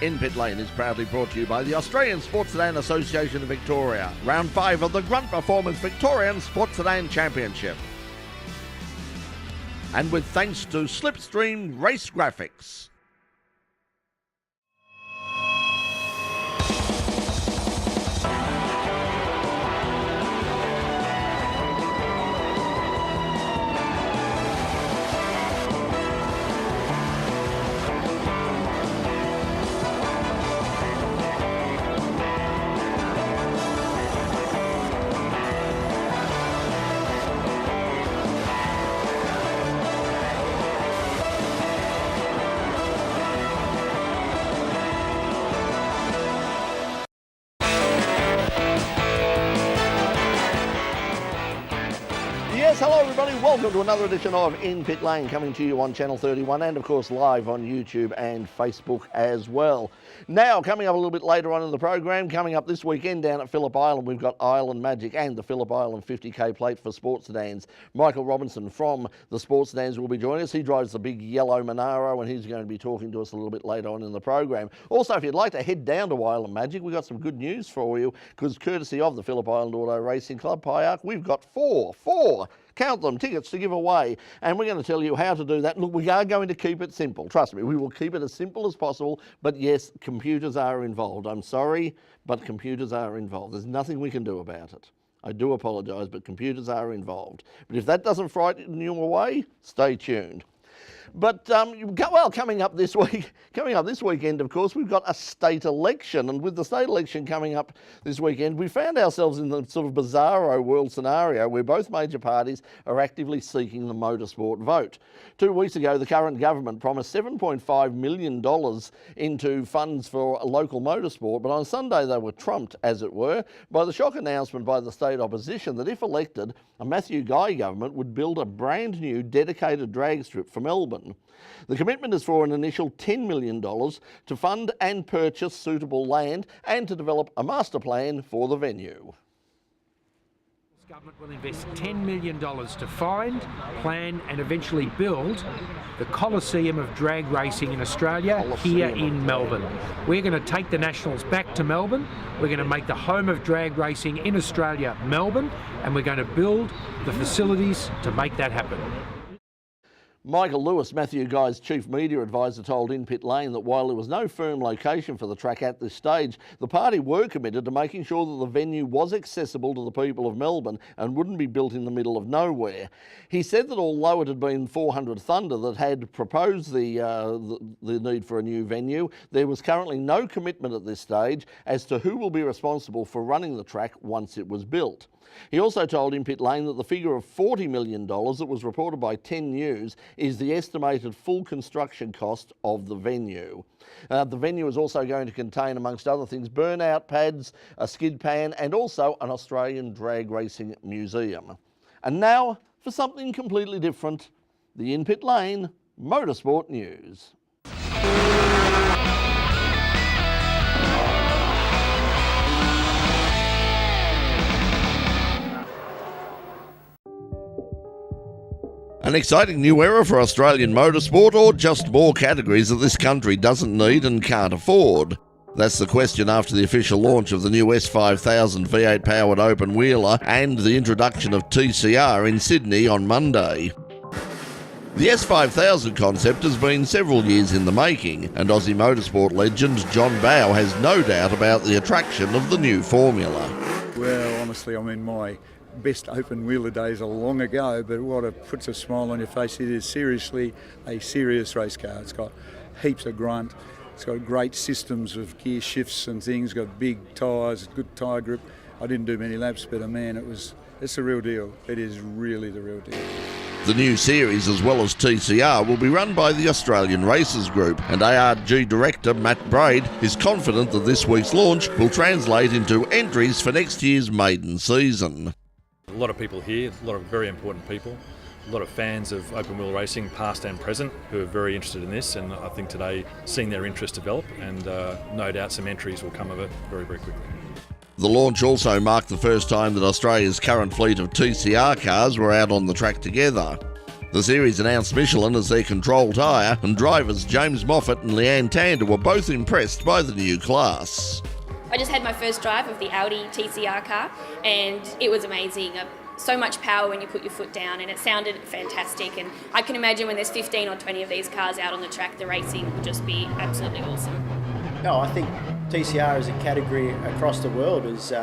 In Pit Lane is proudly brought to you by the Australian Sports Sedan Association of Victoria. Round 5 of the Grunt Performance Victorian Sports Sedan Championship. And with thanks to Slipstream Race Graphics. Yes, hello everybody, welcome to another edition of In Pit Lane, coming to you on Channel 31 and of course live on YouTube and Facebook as well. Now, coming up a little bit later on in the program, coming up this weekend down at Phillip Island, we've got Island Magic and the Phillip Island 50k plate for Sports Sedans. Michael Robinson from the Sports Sedans will be joining us. He drives the big yellow Monaro and he's going to be talking to us a little bit later on in the program. Also, if you'd like to head down to Island Magic, we've got some good news for you, because courtesy of the Phillip Island Auto Racing Club, PIARC, we've got four, count them, tickets to give away, and we're going to tell you how to do that. Look, we are going to keep it simple. Trust me, we will keep it as simple as possible, but yes, computers are involved. I'm sorry, but computers are involved. There's nothing we can do about it. I do apologise, but computers are involved. But if that doesn't frighten you away, stay tuned. But coming up this weekend, of course, we've got a state election, and with the state election coming up this weekend, we found ourselves in the sort of bizarro world scenario where both major parties are actively seeking the motorsport vote. 2 weeks ago, the current government promised $7.5 million into funds for local motorsport, but on Sunday they were trumped, as it were, by the shock announcement by the state opposition that if elected, a Matthew Guy government would build a brand new dedicated drag strip for Melbourne. The commitment is for an initial $10 million to fund and purchase suitable land and to develop a master plan for the venue. The government will invest $10 million to find, plan and eventually build the Coliseum of drag racing in Australia here in Melbourne. We're going to take the Nationals back to Melbourne. We're going to make the home of drag racing in Australia, Melbourne, and we're going to build the facilities to make that happen. Michael Lewis, Matthew Guy's chief media advisor, told In Pit Lane that while there was no firm location for the track at this stage, the party were committed to making sure that the venue was accessible to the people of Melbourne and wouldn't be built in the middle of nowhere. He said that although it had been 400 Thunder that had proposed the need for a new venue, there was currently no commitment at this stage as to who will be responsible for running the track once it was built. He also told In Pit Lane that the figure of $40 million that was reported by 10 News is the estimated full construction cost of the venue. The venue is also going to contain, amongst other things, burnout pads, a skid pan and also an Australian drag racing museum. And now for something completely different, the In Pit Lane Motorsport News. An exciting new era for Australian motorsport, or just more categories that this country doesn't need and can't afford? That's the question after the official launch of the new S5000 V8-powered open-wheeler and the introduction of TCR in Sydney on Monday. The S5000 concept has been several years in the making, and Aussie motorsport legend John Bowe has no doubt about the attraction of the new formula. Well, honestly, I mean, my best open wheeler days are long ago, but what puts a smile on your face, it is seriously a serious race car. It's got heaps of grunt, it's got great systems of gear shifts and things, got big tyres, good tyre grip. I didn't do many laps, but man, it's the real deal. It is really the real deal. The new series, as well as TCR, will be run by the Australian Races Group, and ARG director Matt Braid is confident that this week's launch will translate into entries for next year's maiden season. A lot of people here, a lot of very important people, a lot of fans of open wheel racing, past and present, who are very interested in this, and I think today seeing their interest develop, and no doubt some entries will come of it very, very quickly. The launch also marked the first time that Australia's current fleet of TCR cars were out on the track together. The series announced Michelin as their control tyre, and drivers James Moffat and Leanne Tander were both impressed by the new class. I just had my first drive of the Audi TCR car and it was amazing. So much power when you put your foot down, and it sounded fantastic, and I can imagine when there's 15 or 20 of these cars out on the track, the racing will just be absolutely awesome. No, I think TCR as a category across the world is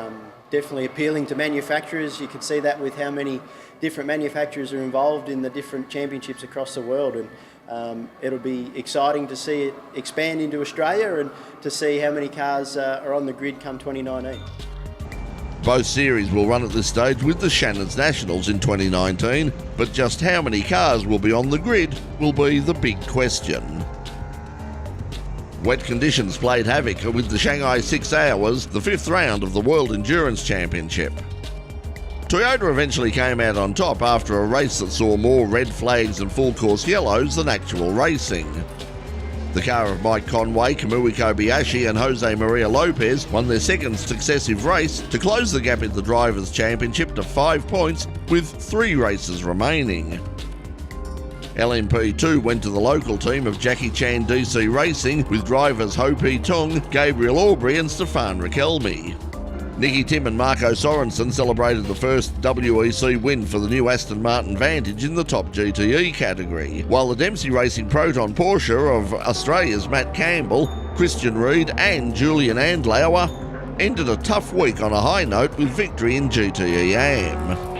definitely appealing to manufacturers. You can see that with how many different manufacturers are involved in the different championships across the world, and it'll be exciting to see it expand into Australia and to see how many cars are on the grid come 2019. Both series will run at this stage with the Shannon's Nationals in 2019, but just how many cars will be on the grid will be the big question. Wet conditions played havoc with the Shanghai 6 Hours, the 5th round of the World Endurance Championship. Toyota eventually came out on top after a race that saw more red flags and full course yellows than actual racing. The car of Mike Conway, Kamui Kobayashi and Jose Maria Lopez won their second successive race to close the gap in the Drivers' Championship to 5 points with 3 races remaining. LMP2 went to the local team of Jackie Chan DC Racing with drivers Ho Pei Tung, Gabriel Aubrey and Stefan Riquelme. Nicky Tim and Marco Sorensen celebrated the first WEC win for the new Aston Martin Vantage in the top GTE category, while the Dempsey Racing Proton Porsche of Australia's Matt Campbell, Christian Reed and Julian Andlauer ended a tough week on a high note with victory in GTE AM.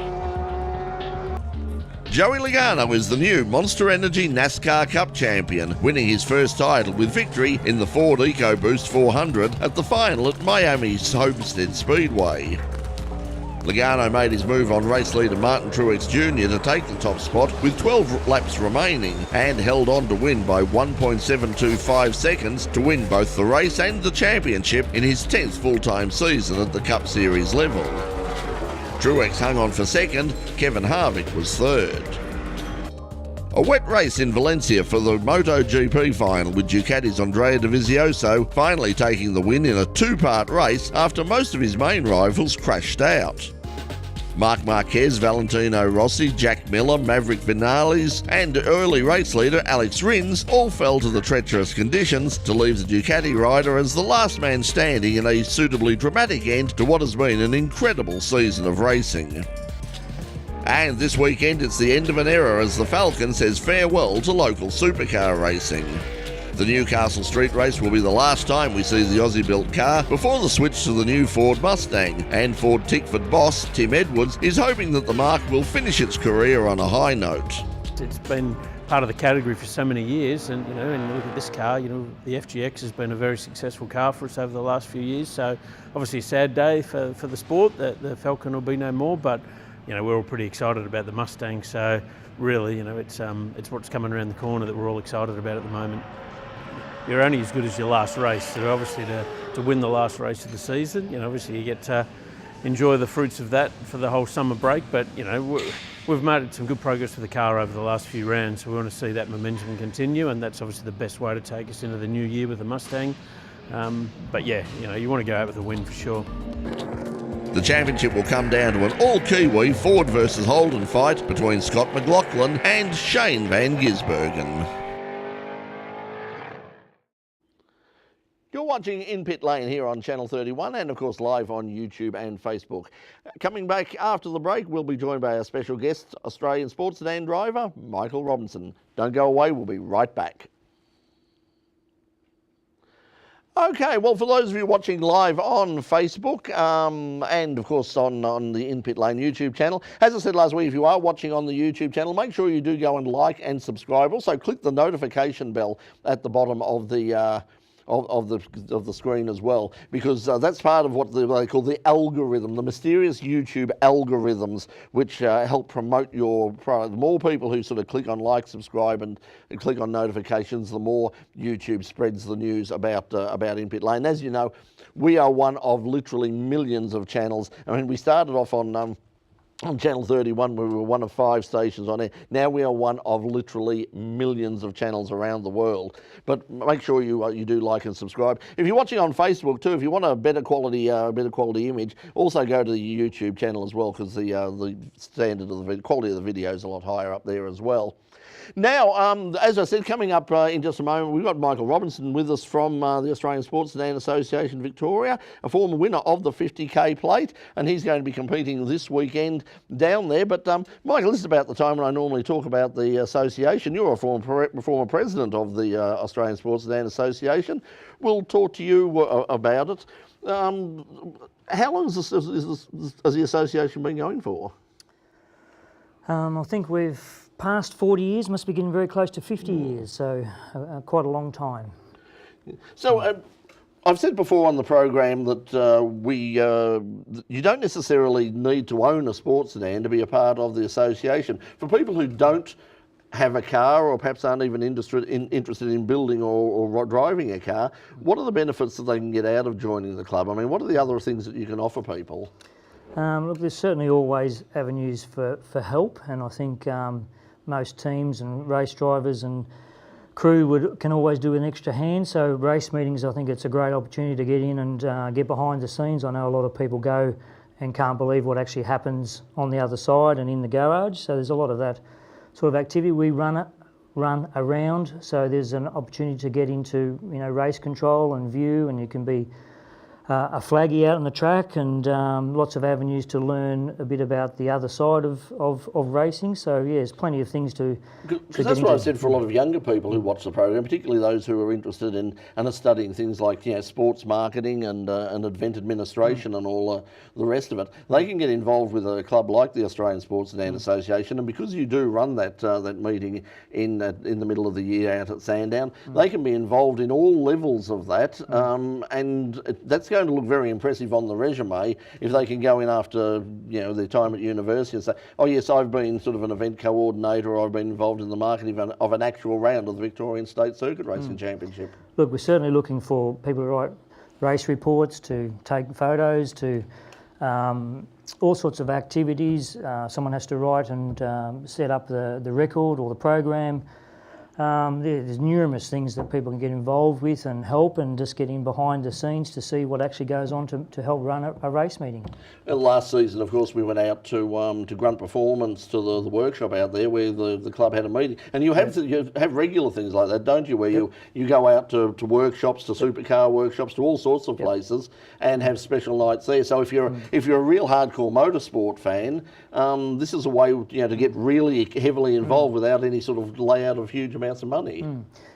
Joey Logano is the new Monster Energy NASCAR Cup champion, winning his first title with victory in the Ford EcoBoost 400 at the final at Miami's Homestead Speedway. Logano made his move on race leader Martin Truex Jr. to take the top spot with 12 laps remaining and held on to win by 1.725 seconds to win both the race and the championship in his 10th full-time season at the Cup Series level. Truex hung on for second, Kevin Harvick was third. A wet race in Valencia for the MotoGP final with Ducati's Andrea Dovizioso finally taking the win in a 2-part race after most of his main rivals crashed out. Marc Marquez, Valentino Rossi, Jack Miller, Maverick Vinales and early race leader Alex Rins all fell to the treacherous conditions to leave the Ducati rider as the last man standing in a suitably dramatic end to what has been an incredible season of racing. And this weekend it's the end of an era as the Falcon says farewell to local supercar racing. The Newcastle Street Race will be the last time we see the Aussie-built car before the switch to the new Ford Mustang, and Ford Tickford boss Tim Edwards is hoping that the marque will finish its career on a high note. It's been part of the category for so many years, and and look at this car. The FGX has been a very successful car for us over the last few years. So obviously a sad day for the sport that the Falcon will be no more, but we're all pretty excited about the Mustang. So really, it's what's coming around the corner that we're all excited about at the moment. You're only as good as your last race. So obviously to win the last race of the season, obviously you get to enjoy the fruits of that for the whole summer break. But we've made some good progress with the car over the last few rounds, so we want to see that momentum continue, and that's obviously the best way to take us into the new year with the Mustang. But yeah, you want to go out with a win for sure. The championship will come down to an all-Kiwi Ford versus Holden fight between Scott McLaughlin and Shane Van Gisbergen. You're watching In Pit Lane here on Channel 31 and of course live on YouTube and Facebook. Coming back after the break, we'll be joined by our special guest, Australian Sports Sedan driver, Michael Robinson. Don't go away, we'll be right back. Okay, well, for those of you watching live on Facebook and, of course, on the In Pit Lane YouTube channel, as I said last week, if you are watching on the YouTube channel, make sure you do go and like and subscribe. Also, click the notification bell at the bottom of the of the screen as well, because that's part of what they call the algorithm, the mysterious YouTube algorithms, which help promote your product. The more people who sort of click on like, subscribe, and click on notifications, the more YouTube spreads the news about In Pit Lane. As you know, we are one of literally millions of channels. I mean, we started off on on Channel 31, we were one of 5 stations on air. Now we are one of literally millions of channels around the world. But make sure you do like and subscribe. If you're watching on Facebook too, if you want a better quality image, also go to the YouTube channel as well, because the standard of the quality of the video is a lot higher up there as well. Now, as I said, coming up in just a moment, we've got Michael Robinson with us from the Australian Sports Sedan Association Victoria, a former winner of the 50k plate, and he's going to be competing this weekend down there. But Michael, this is about the time when I normally talk about the association. You're a former president of the Australian Sports Sedan Association. We'll talk to you about it. How long has the association been going for? I think we've past 40 years, must be getting very close to 50 years, so quite a long time. So I've said before on the program that you don't necessarily need to own a sports sedan to be a part of the association. For people who don't have a car, or perhaps aren't even interested in building or driving a car, what are the benefits that they can get out of joining the club? I mean, what are the other things that you can offer people? Look, there's certainly always avenues for help, and I think most teams and race drivers and crew can always do an extra hand. So race meetings, I think it's a great opportunity to get in and get behind the scenes. I know a lot of people go and can't believe what actually happens on the other side and in the garage. So there's a lot of that sort of activity. We run around, so there's an opportunity to get into race control and view, and you can be a flaggy out on the track, and lots of avenues to learn a bit about the other side of racing. So yeah, there's plenty of things to Because that's what I said for a lot of younger people who watch the program, particularly those who are interested in and are studying things like sports marketing and event administration and all the rest of it. They can get involved with a club like the Australian Sports Sedan Association, and because you do run that meeting in the middle of the year out at Sandown, they can be involved in all levels of that, and that's going to look very impressive on the resume if they can go in after their time at university and say, oh yes, I've been sort of an event coordinator, or I've been involved in the marketing of an actual round of the Victorian State Circuit Racing Championship. Look, we're certainly looking for people to write race reports, to take photos, to all sorts of activities. Someone has to write and set up the record or the program. There's numerous things that people can get involved with and help, and just get in behind the scenes to see what actually goes on to help run a race meeting. Last season, of course, we went out to Grunt Performance, to the workshop out there where the club had a meeting. And you have regular things like that, don't you, where you go out to workshops, to supercar workshops, to all sorts of places, and have special nights there. So if you're a real hardcore motorsport fan, this is a way to get really heavily involved without any sort of layout of huge amounts of money.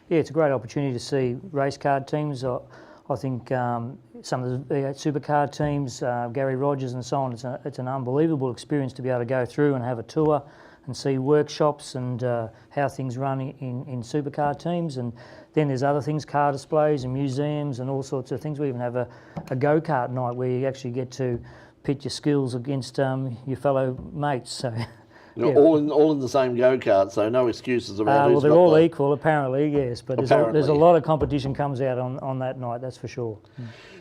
Yeah, it's a great opportunity to see race car teams. I think some of the supercar teams, Gary Rogers and so on, it's an unbelievable experience to be able to go through and have a tour and see workshops and how things run in supercar teams. And then there's other things, car displays and museums and all sorts of things. We even have a go-kart night where you actually get to pit your skills against your fellow mates. So. All in the same go-kart, so no excuses about well, they're all equal, apparently, yes, but there's a lot of competition comes out on that night, that's for sure.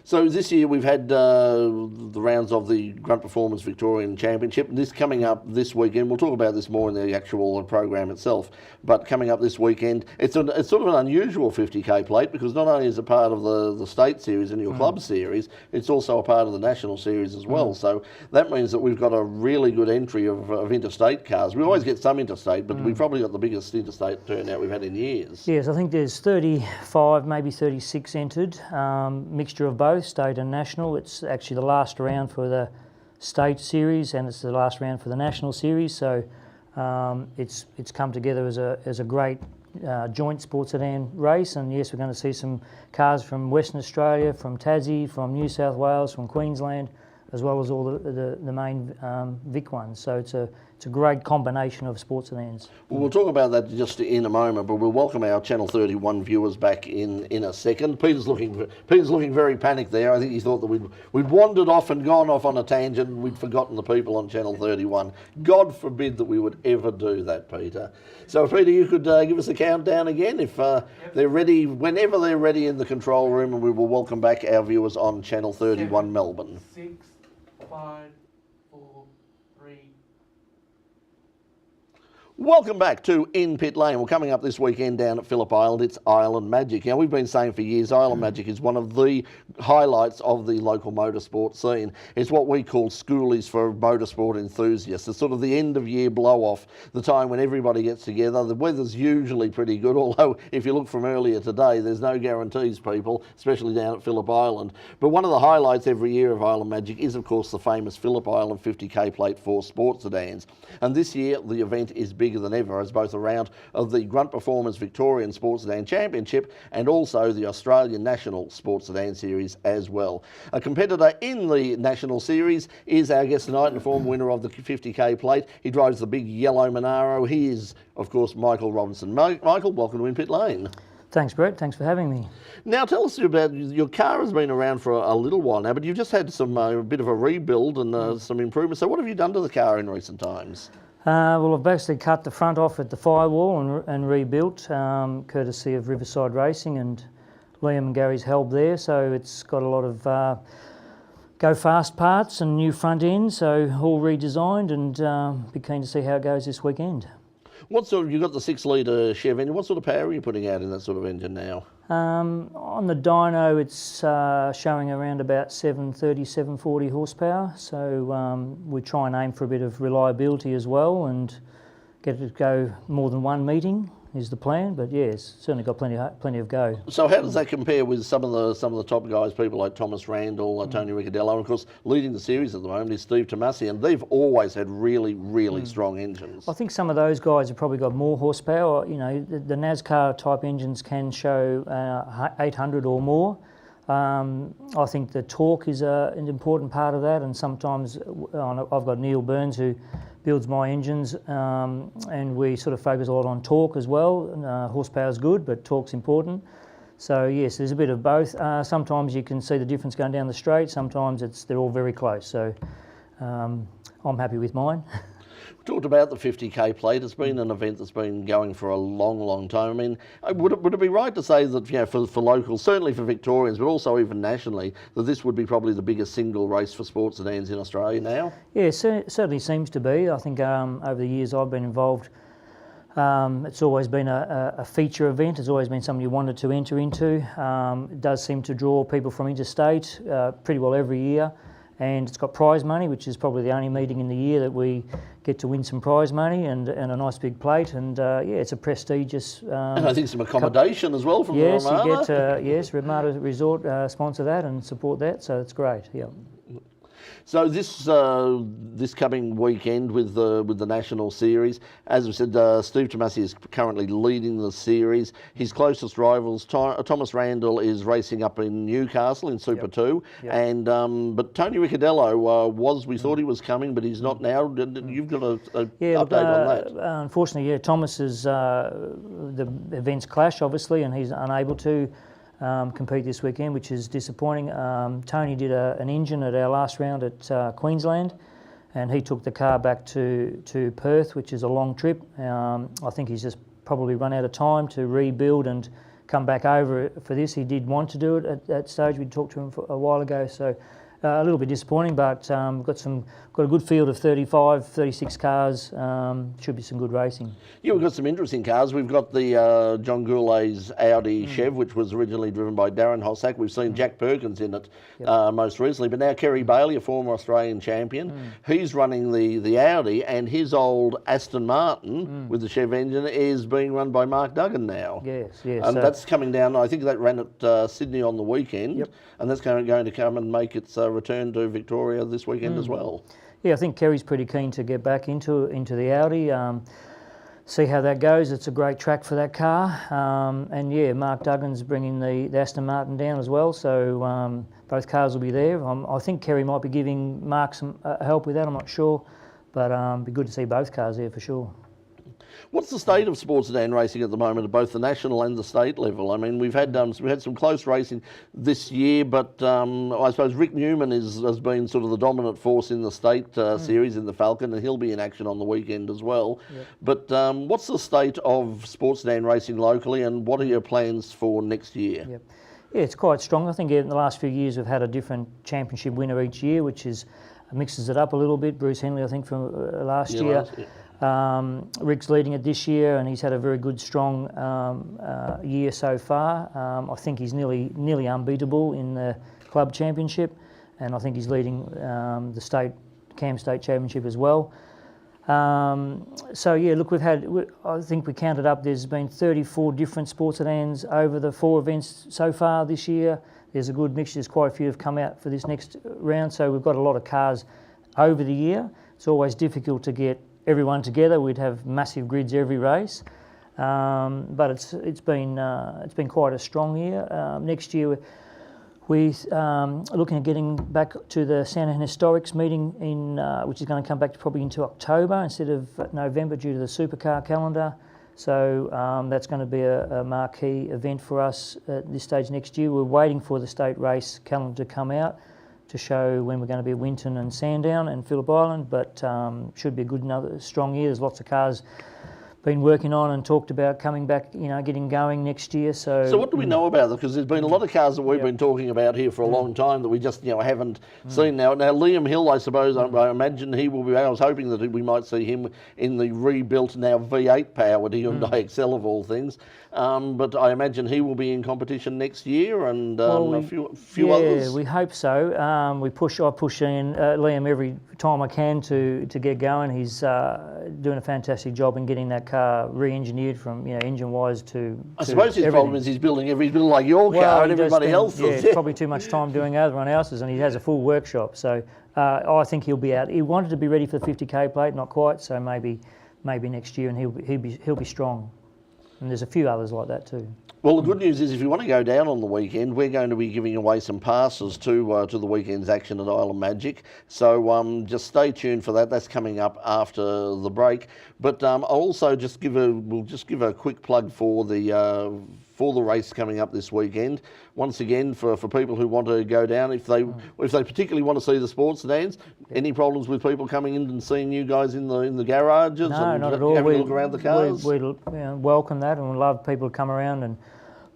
So this year we've had the rounds of the Grunt Performance Victorian Championship. This coming up this weekend, we'll talk about this more in the actual program itself, but coming up this weekend, it's sort of an unusual 50k plate, because not only is it part of the state series and your club series, it's also a part of the national series as well. So that means that we've got a really good entry of interstate cars. We always get some interstate, but we've probably got the biggest interstate turnout we've had in years. Yes, I think there's 35, maybe 36 entered, mixture of both, state and national. It's actually the last round for the state series, and it's the last round for the national series. So it's come together as a great joint sports sedan race. And yes, we're going to see some cars from Western Australia, from Tassie, from New South Wales, from Queensland, as well as all the main Vic ones. So it's a great combination of sports sedans. Well, we'll talk about that just in a moment, but we'll welcome our Channel 31 viewers back in a second. Peter's looking very panicked there. I think he thought that we'd wandered off and gone off on a tangent and we'd forgotten the people on Channel 31. God forbid that we would ever do that, Peter. So Peter, you could give us a countdown again if they're ready, whenever they're ready in the control room, and we will welcome back our viewers on Channel 31 Melbourne. 6, 5, 4, 3, Welcome back to In Pit Lane. We're coming up this weekend down at Phillip Island. It's Island Magic. Now, we've been saying for years, Island Magic is one of the highlights of the local motorsport scene. It's what we call schoolies for motorsport enthusiasts. It's sort of the end of year blow off, the time when everybody gets together. The weather's usually pretty good, although if you look from earlier today, there's no guarantees, people, especially down at Phillip Island. But one of the highlights every year of Island Magic is, of course, the famous Phillip Island 50k plate for sports sedans. And this year, the event is bigger than ever, as both a round of the Grunt Performers Victorian Sports Sedan Championship and also the Australian National Sports Sedan Series as well. A competitor in the National Series is our guest tonight and former winner of the 50k plate. He drives the big yellow Monaro. He is, of course, Michael Robinson. Michael, welcome to In Pit Lane. Thanks, Brett. Thanks for having me. Now, tell us about your car. Has been around for a little while now, but you've just had some a bit of a rebuild and some improvements. So what have you done to the car in recent times? Well, I've basically cut the front off at the firewall and rebuilt, courtesy of Riverside Racing and Liam and Gary's help there. So it's got a lot of go fast parts and new front end, so all redesigned, and be keen to see how it goes this weekend. What sort of, you've got the 6-litre Chev engine. What sort of power are you putting out in that sort of engine now? On the dyno, it's showing around about 730, 740 horsepower. So we try and aim for a bit of reliability as well and get it to go more than one meeting is the plan. But yes, certainly got plenty of go. So how does that compare with some of the top guys, people like Thomas Randall, Tony Ricciardello, and of course leading the series at the moment is Steve Tomasi, and they've always had really strong engines. I think some of those guys have probably got more horsepower. You know, the NASCAR type engines can show 800 or more. I think the torque is an important part of that, and sometimes I've got Neil Burns who builds my engines, and we sort of focus a lot on torque as well. Horsepower's good, but torque's important. So yes, there's a bit of both. Sometimes you can see the difference going down the straight. Sometimes they're all very close. So I'm happy with mine. We talked about the 50k plate. It's been an event that's been going for a long time. I mean, would it be right to say that, you know, for locals, certainly for Victorians, but also even nationally, that this would be probably the biggest single race for sports sedans in Australia now? Yeah, certainly seems to be. I think over the years I've been involved, it's always been a feature event. It's always been something you wanted to enter into. It does seem to draw people from interstate pretty well every year. And it's got prize money, which is probably the only meeting in the year that we get to win some prize money and a nice big plate. And yeah, it's a prestigious. And I think some accommodation as well from the Ramada. Yes, you get yes, Ramada Resort sponsor that and support that, so it's great. Yeah. So this coming weekend with the National Series, as we said, Steve Tomasi is currently leading the series. His closest rivals, Thomas Randall, is racing up in Newcastle in Super 2, and but Tony Ricciardello we thought he was coming, but he's not now. You've got an update on that. Unfortunately, yeah, Thomas is the events clash obviously, and he's unable to compete this weekend, which is disappointing. Tony did an engine at our last round at Queensland, and he took the car back to Perth, which is a long trip. I think he's just probably run out of time to rebuild and come back over for this. He did want to do it at that stage. We talked to him a while ago, so a little bit disappointing, but got a good field of 35, 36 cars. Should be some good racing. Yeah, we've got some interesting cars. We've got the John Goulet's Audi Chev, which was originally driven by Darren Hossack. We've seen Jack Perkins in it most recently, but now Kerry Bailey, a former Australian champion, he's running the Audi, and his old Aston Martin with the Chev engine is being run by Mark Duggan now. Yes. And that's coming down. I think that ran at Sydney on the weekend, and that's going to come and make its return to Victoria this weekend as well. Yeah, I think Kerry's pretty keen to get back into the Audi, see how that goes. It's a great track for that car, and yeah, Mark Duggan's bringing the Aston Martin down as well, so both cars will be there. I think Kerry might be giving Mark some help with that, I'm not sure, but it'd be good to see both cars there for sure. What's the state of sports sedan racing at the moment at both the national and the state level? I mean, we've had some close racing this year, but I suppose Rick Newman has been sort of the dominant force in the state series in the Falcon, and he'll be in action on the weekend as well. Yep. But what's the state of sports sedan racing locally, and what are your plans for next year? Yep. Yeah, it's quite strong. I think in the last few years we've had a different championship winner each year, which mixes it up a little bit. Bruce Henley, I think, from last year. Rick's leading it this year, and he's had a very good, strong year so far. I think he's nearly unbeatable in the club championship, and I think he's leading the Cam State Championship as well. So yeah, look, I think we counted up, there's been 34 different sports sedans over the 4 events so far this year. There's a good mixture, there's quite a few have come out for this next round, so we've got a lot of cars over the year. It's always difficult to get everyone together. We'd have massive grids every race, but it's been quite a strong year. Next year we're looking at getting back to the Sandown Historics meeting which is going to come back probably into October instead of November due to the supercar calendar. So that's going to be a marquee event for us at this stage next year. We're waiting for the state race calendar to come out to show when we're going to be at Winton and Sandown and Phillip Island, but should be a good, another strong year. There's lots of cars been working on and talked about coming back, getting going next year. So what do we know about it? Because there's been a lot of cars that we've been talking about here for a long time that we just haven't seen now. Now Liam Hill, I suppose, I imagine he will be. I was hoping that we might see him in the rebuilt now V8 powered Hyundai Excel of all things. But I imagine he will be in competition next year, and a few others. Yeah, we hope so. I push in Liam every time I can to get going. He's doing a fantastic job in getting that car re-engineered from engine-wise to. I suppose his problem is he's building like your car and everybody else's. Yeah, it's probably too much time doing everyone else's, and he has a full workshop. So I think he'll be out. He wanted to be ready for the 50k plate, not quite. So maybe next year, and he'll be strong. And there's a few others like that too. Well, the good news is if you want to go down on the weekend, we're going to be giving away some passes to the weekend's action at Isle of Magic. So just stay tuned for that. That's coming up after the break. But I'll also just give a quick plug for the race coming up this weekend. Once again, for people who want to go down, if they particularly want to see the sports sedans, any problems with people coming in and seeing you guys in the garages and not at all. having a look around the cars? We welcome that, and we love people to come around and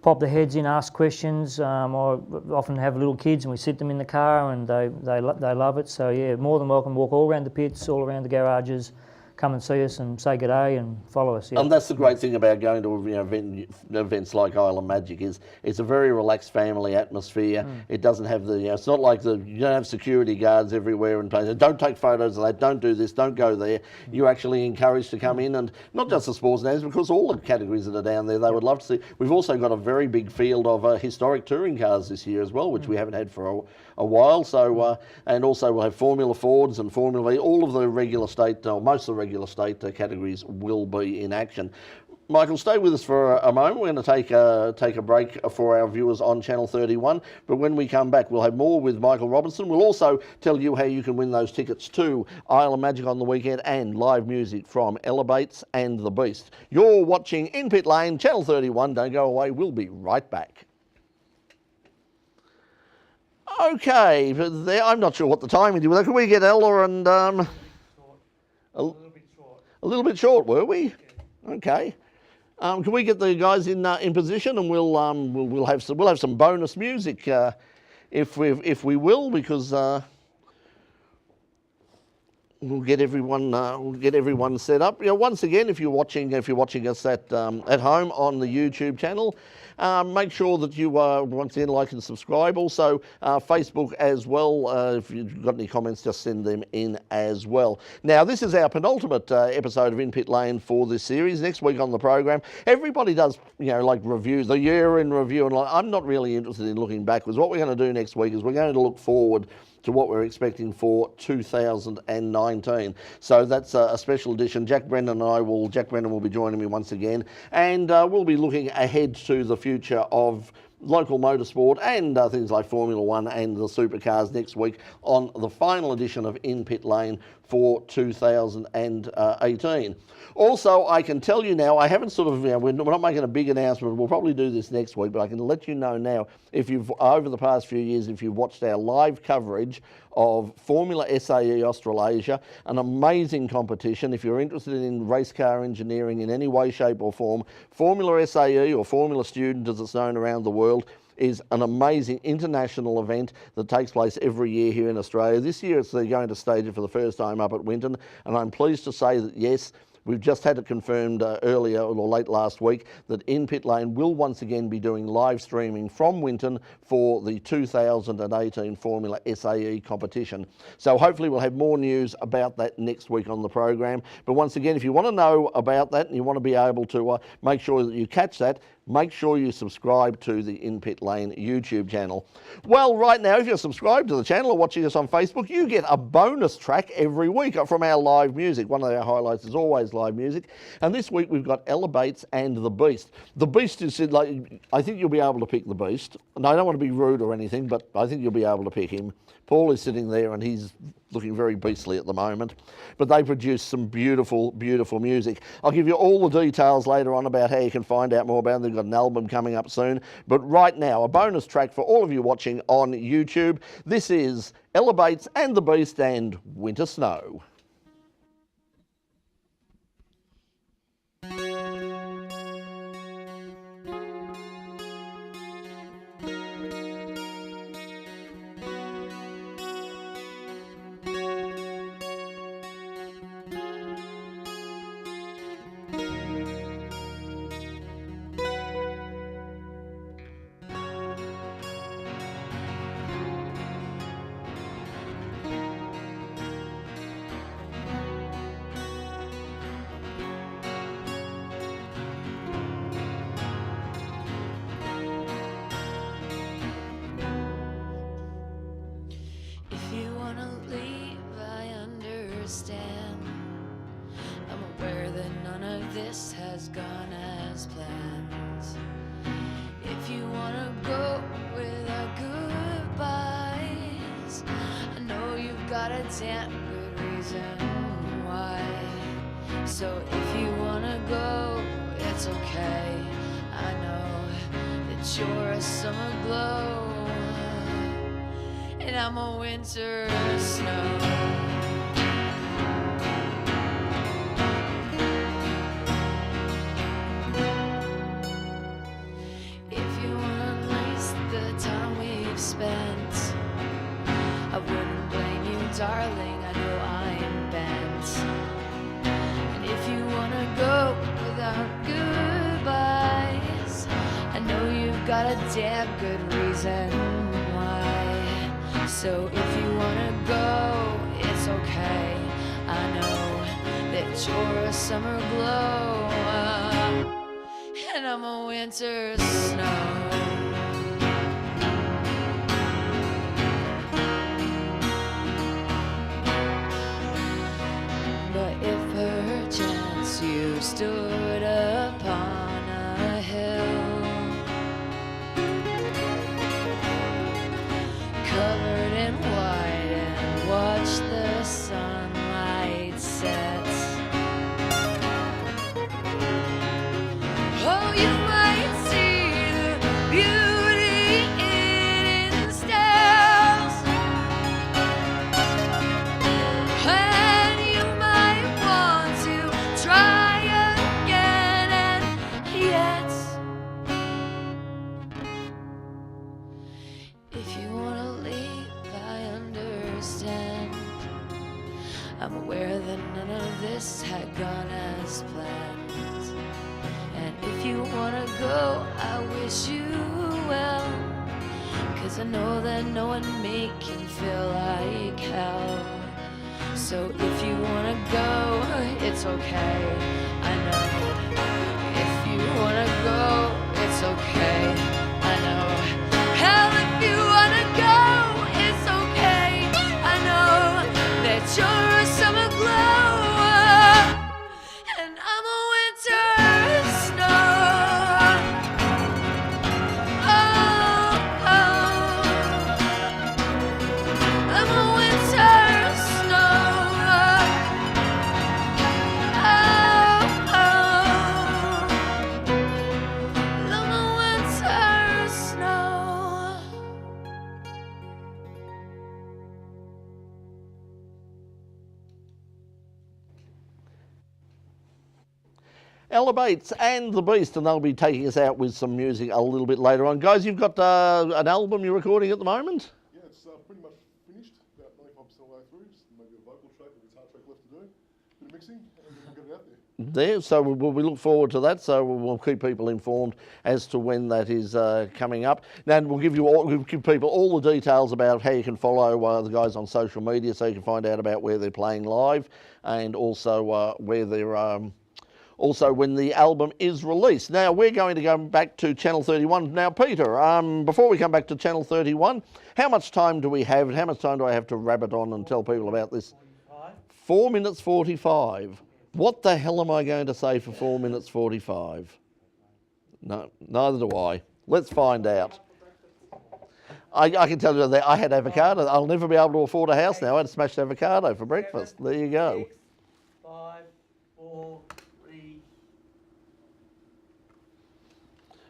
pop their heads in, ask questions. I often have little kids and we sit them in the car and they love it. So yeah, more than welcome. Walk all around the pits, all around the garages. Come and see us and say good day and follow us. Yeah. And that's the great thing about going to events like Isle of Magic is it's a very relaxed family atmosphere. It doesn't have it's not like you don't have security guards everywhere and places. Don't take photos of that. Don't do this. Don't go there. You're actually encouraged to come in, and not just the sports sedans, because all the categories that are down there they would love to see. We've also got a very big field of historic touring cars this year as well, which we haven't had for a while. So and also we'll have Formula Fords and Formula E. All of the regular state, most of the regular state categories will be in action. Michael, stay with us for a moment. We're going to take a break for our viewers on Channel 31. But when we come back, we'll have more with Michael Robinson. We'll also tell you how you can win those tickets to Isle of Magic on the weekend and live music from Elevates and The Beast. You're watching In Pit Lane, Channel 31. Don't go away. We'll be right back. Okay, but I'm not sure what the timing is. Can we get Ella and a little bit short, were we? Okay. Can we get the guys in position, and we'll have some bonus music if we will, because we'll get everyone set up. Once again, if you're watching us at home on the YouTube channel, make sure that you once again like and subscribe. Also, Facebook as well. If you've got any comments, just send them in as well. Now, this is our penultimate episode of In Pit Lane for this series. Next week on the program, everybody does like reviews, the year in review, and I'm not really interested in looking backwards. What we're going to do next week is we're going to look forward to what we're expecting for 2019. So that's a special edition. Jack Brennan will be joining me once again, and we'll be looking ahead to the future of local motorsport and things like Formula One and the supercars next week on the final edition of In Pit Lane for 2018. Also, I can tell you now, I haven't we're not making a big announcement, we'll probably do this next week, but I can let you know now, if you've, over the past few years, if you've watched our live coverage of Formula SAE Australasia, an amazing competition. If you're interested in race car engineering in any way, shape or form, Formula SAE, or Formula Student as it's known around the world, is an amazing international event that takes place every year here in Australia. This year they're going to stage it for the first time up at Winton, and I'm pleased to say that yes, We've just had it confirmed earlier or late last week that In Pit Lane will once again be doing live streaming from Winton for the 2018 Formula SAE competition. So hopefully we'll have more news about that next week on the program. But once again, if you want to know about that and you want to be able to make sure that you catch that, make sure you subscribe to the In Pit Lane YouTube channel. Well, right now, if you're subscribed to the channel or watching us on Facebook, you get a bonus track every week from our live music. One of our highlights is always live music. And this week we've got Ella Bates and The Beast. The Beast is, like, I think you'll be able to pick The Beast. And I don't want to be rude or anything, but I think you'll be able to pick him. Paul is sitting there and he's looking very beastly at the moment. But they produce some beautiful, beautiful music. I'll give you all the details later on about how you can find out more about them. They've got an album coming up soon. But right now, a bonus track for all of you watching on YouTube. This is Ella Bates and The Beast and Winter Snow. I'm aware that none of this has gone as planned. If you wanna go without goodbyes, I know you've got a damn good reason why. So if you wanna go, it's okay. I know that you're a summer glow and I'm a winter snow. Spent, I wouldn't blame you, darling, I know I'm bent. And if you wanna go without goodbyes, I know you've got a damn good reason why. So if you wanna go, it's okay. I know that you're a summer glow and I'm a winter snow. You stood upon a hill, covered in white, and watched the sunlight set. Oh, you might see the beauty in styles, and you might want to try again, and yet if you wanna leave, I understand. I'm aware that none of this had gone as planned, and if you wanna go, I wish you well, 'cause I know that knowing me can feel like hell. So if you wanna go, it's okay. I know. If you wanna go, it's okay. I know. Hell, if you wanna go, it's okay. I know that you're a summer glow and I'm a winter snow. Oh, I'm a winter snow. Ella Bates and The Beast, and they'll be taking us out with some music a little bit later on. Guys, you've got an album you're recording at the moment? Yeah, it's pretty much finished, about 95% of the way through. Just maybe a vocal track, a guitar track left to do. Bit of mixing, and then we'll get it out there. there, so we look forward to that. So we'll keep people informed as to when that is coming up. Now we'll give people all the details about how you can follow the guys on social media, so you can find out about where they're playing live, and also where they're also when the album is released. Now we're going to go back to Channel 31. Now Peter, before we come back to Channel 31, how much time do we have, and how much time do I have to rabbit on and tell people about this? 4 minutes 45. What the hell am I going to say for 4 minutes 45? No, neither do I. Let's find out. I can tell you that I had avocado. I'll never be able to afford a house now. I had smashed avocado for breakfast. There you go. 6, 5, 4, 3.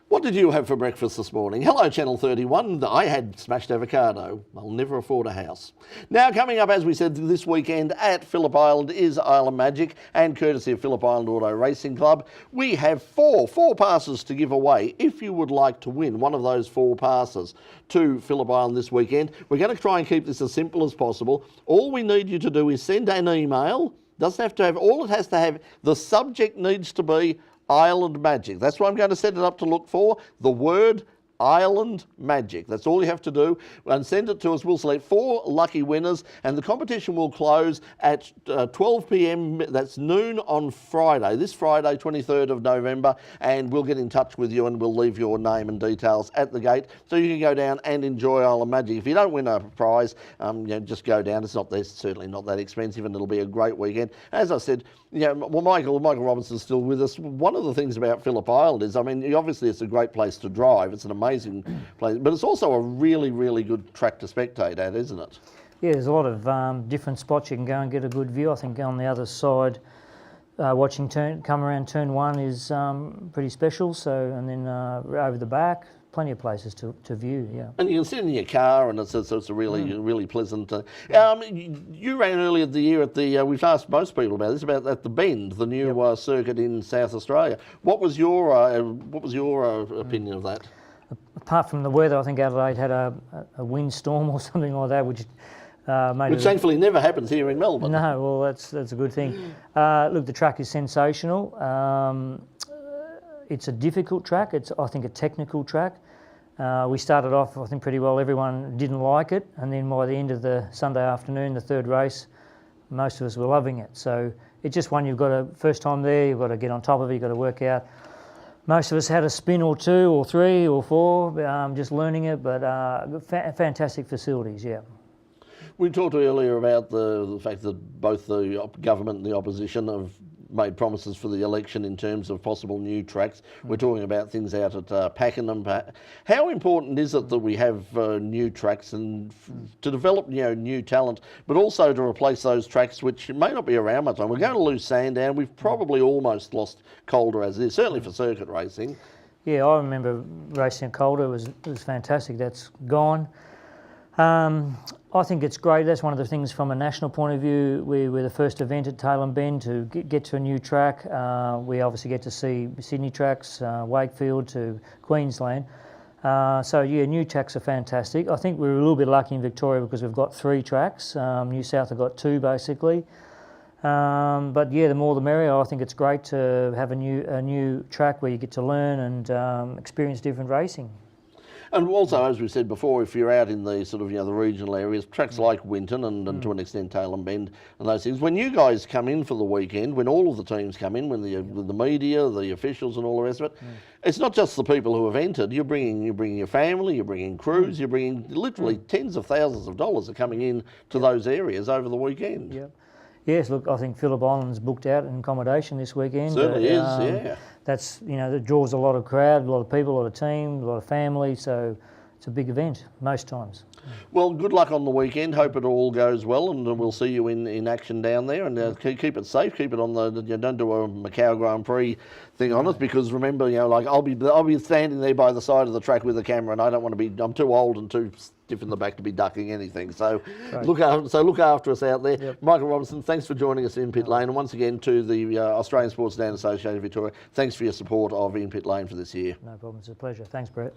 What did you have for breakfast this morning? Hello, Channel 31. I had smashed avocado. I'll never afford a house. Now, coming up, as we said, this weekend at Phillip Island is Island Magic, and courtesy of Phillip Island Auto Racing Club, we have four passes to give away. If you would like to win one of those 4 passes to Phillip Island this weekend, we're going to try and keep this as simple as possible. All we need you to do is send an email. Doesn't have to have, all it has to have, the subject needs to be Island Magic. That's what I'm going to set it up to look for. The word Island Magic. That's all you have to do, and send it to us. We'll select 4 lucky winners, and the competition will close at 12 p.m. That's noon on Friday, this Friday, 23rd of November, and we'll get in touch with you and we'll leave your name and details at the gate so you can go down and enjoy Island Magic. If you don't win a prize, just go down. It's certainly not that expensive, and it'll be a great weekend. As I said, Michael Robinson's still with us. One of the things about Phillip Island is, obviously it's a great place to drive. It's an amazing place, but it's also a really, really good track to spectate at, isn't it? Yeah, there's a lot of different spots you can go and get a good view. I think on the other side, watching come around turn 1 is pretty special. So, and then over the back, plenty of places to view, yeah. And you can sit in your car, and it's a really pleasant. You ran earlier the year at the. We've asked most people about this, about at the Bend, the new circuit in South Australia. What was your opinion of that? Apart from the weather, I think Adelaide had a windstorm or something like that, which made which thankfully never happens here in Melbourne. No, well that's a good thing. Look, the track is sensational. It's a difficult track. It's, I think, a technical track. We started off, I think, pretty well. Everyone didn't like it, and then by the end of the Sunday afternoon, the 3rd race, most of us were loving it. So it's just one first time there, you've got to get on top of it, you've got to work out. Most of us had a spin or 2 or 3 or 4, just learning it, but fantastic facilities, yeah. We talked earlier about the fact that both the government and the opposition have made promises for the election in terms of possible new tracks. We're talking about things out at Pakenham. How important is it that we have new tracks and to develop new talent, but also to replace those tracks which may not be around much time? We're going to lose Sandown. We've probably almost lost Calder as it is, certainly for circuit racing. Yeah, I remember racing at Calder. It was fantastic. That's gone. I think it's great. That's one of the things from a national point of view. We're the first event at Tail and Bend to get to a new track. We obviously get to see Sydney tracks, Wakefield to Queensland. So yeah, new tracks are fantastic. I think we're a little bit lucky in Victoria because we've got 3 tracks. New South have got 2 basically. But yeah, the more the merrier. I think it's great to have a new track where you get to learn and experience different racing. And also, as we said before, if you're out in the sort of the regional areas, tracks like Winton and to an extent Tail and Bend and those things, when you guys come in for the weekend, when all of the teams come in, when the media, the officials and all the rest of it, it's not just the people who have entered. You're bringing your family, you're bringing crews, you're bringing literally tens of thousands of dollars are coming in to those areas over the weekend. Yep. Yes, look, I think Phillip Island's booked out in accommodation this weekend. Certainly is, yeah. That's, that draws a lot of crowd, a lot of people, a lot of team, a lot of family, so it's a big event most times. Well, good luck on the weekend. Hope it all goes well, and we'll see you in action down there. And keep it safe. Keep it on the. Don't do a Macau Grand Prix thing on it, because remember, I'll be standing there by the side of the track with the camera, and I don't want to be. I'm too old and too stiff in the back to be ducking anything. So look after us out there. Yep. Michael Robinson, thanks for joining us in Pit Lane, and once again to the Australian Sports Sedan Association of Victoria, thanks for your support of In Pit Lane for this year. No problem, it's a pleasure. Thanks, Brett.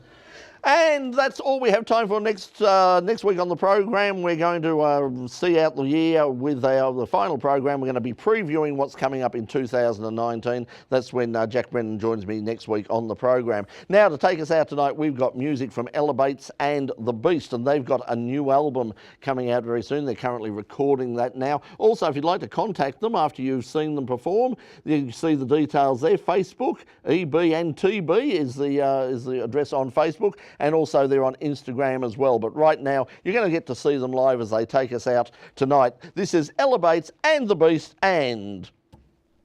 And that's all we have time for next week on the program. We're going to see out the year with the final program. We're going to be previewing what's coming up in 2019. That's when Jack Brennan joins me next week on the program. Now, to take us out tonight, we've got music from Elevates and The Beast, and they've got a new album coming out very soon. They're currently recording that now. Also, if you'd like to contact them after you've seen them perform, you see the details there. Facebook, EB and TB is the address on Facebook, and also they're on Instagram as well. But right now, you're going to get to see them live as they take us out tonight. This is Elevates and The Beast, and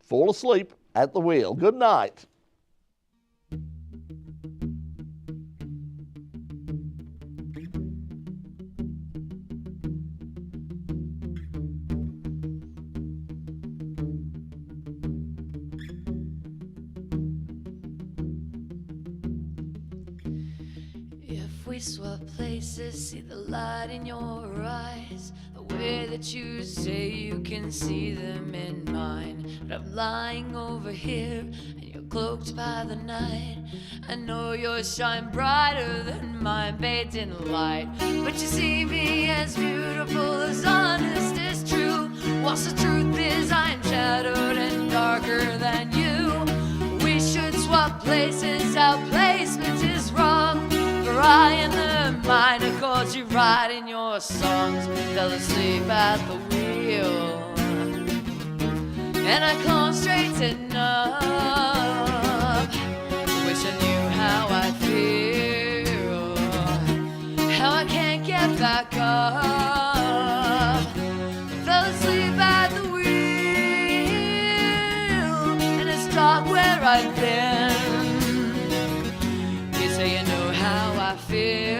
fall asleep at the wheel. Good night. We swap places, see the light in your eyes, the way that you say you can see them in mine. But I'm lying over here and you're cloaked by the night. I know yours shine brighter than mine, bathed in light. But you see me as beautiful, as honest as true. Whilst the truth is I'm shadowed and darker than you. We should swap places, our placement is wrong. For I am the minor chords you write in your songs. Fell asleep at the wheel, and I concentrated enough. Wish I knew how I feel, how I can't get back up. Fell asleep at the wheel, and it's dark where I've been. You say you know how I feel.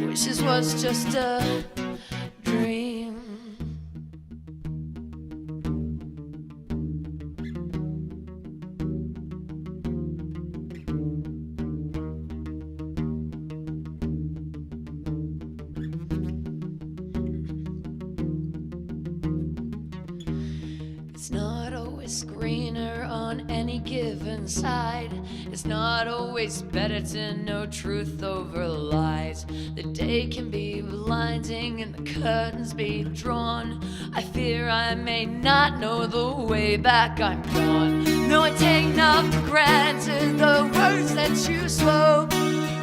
Wish this was just a dream. It's not always greener on any given side. It's not always better to know truth over lies. The day can be blinding and the curtains be drawn. I fear I may not know the way back, I'm gone. No, I take not for granted the words that you spoke,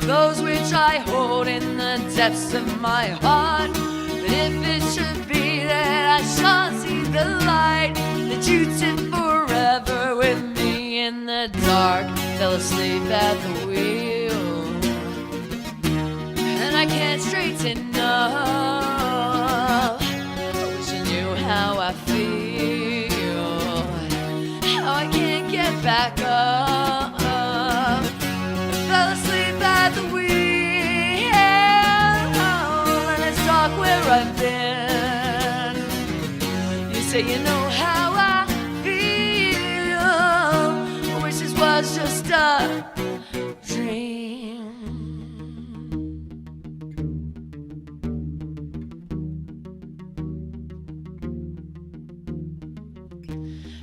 those which I hold in the depths of my heart. But if it should be that I shan't see the light, that you'd sit forever with me in the dark. Fell asleep at the wheel, and I can't straighten up. I wish I knew how I feel, how I can't get back up. I fell asleep at the wheel, and it's dark where I've been. You say you know how I feel. Wish this was just a dream.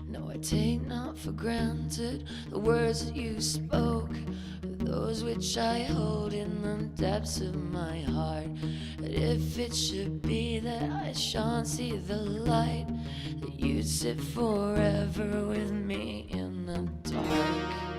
No, I take not for granted the words that you spoke, those which I hold in the depths of my heart. But if it should be that I shan't see the light, that you'd sit forever with me in the dark.